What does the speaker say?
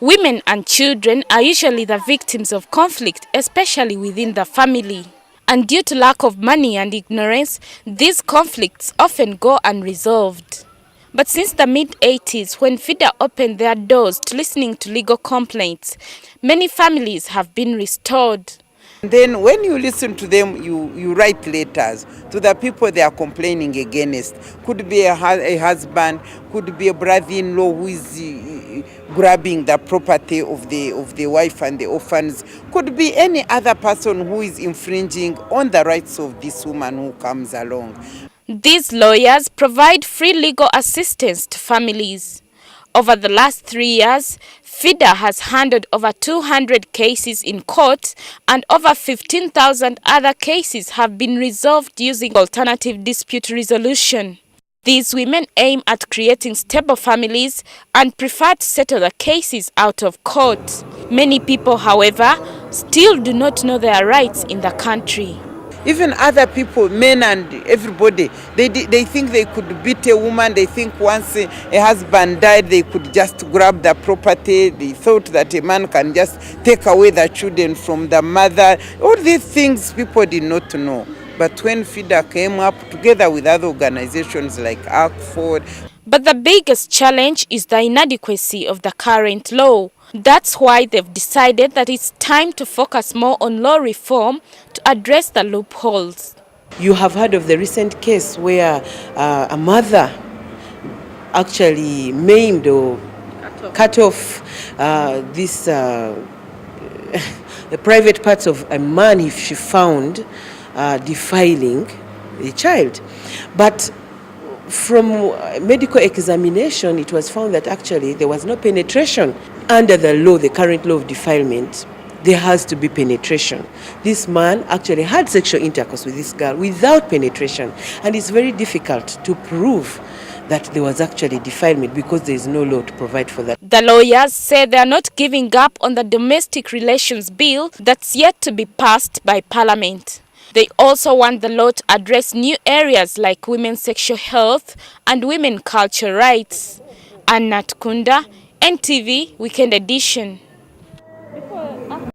Women and children are usually the victims of conflict, especially within the family. And due to lack of money and ignorance, these conflicts often go unresolved. But since the mid-80s, when FIDA opened their doors to listening to legal complaints, many families have been restored. Then when you listen to them, you write letters to the people they are complaining against. Could be a husband, could be a brother-in-law who is grabbing the property of the wife and the orphans, could be any other person who is infringing on the rights of this woman who comes along. These lawyers provide free legal assistance to families. Over the last 3 years, FIDA has handled over 200 cases in court, and over 15,000 other cases have been resolved using alternative dispute resolution. These women aim at creating stable families and prefer to settle the cases out of court. Many people, however, still do not know their rights in the country. Even other people, men and everybody, they think they could beat a woman. They think once a husband died, they could just grab the property. They thought that a man can just take away the children from the mother. All these things people did not know. But when FIDA came up together with other organizations like ACFORD. But the biggest challenge is the inadequacy of the current law. That's why they've decided that it's time to focus more on law reform to address the loopholes. You have heard of the recent case where a mother actually maimed or cut off the private parts of a man if she found defiling a child. But from medical examination, it was found that actually there was no penetration. Under the law, the current law of defilement, there has to be penetration. This man actually had sexual intercourse with this girl without penetration, and it's very difficult to prove that there was actually defilement because there is no law to provide for that. The lawyers say they are not giving up on the domestic relations bill that's yet to be passed by Parliament. They also want the law to address new areas like women's sexual health and women culture rights. Anna Tkunda, NTV Weekend Edition.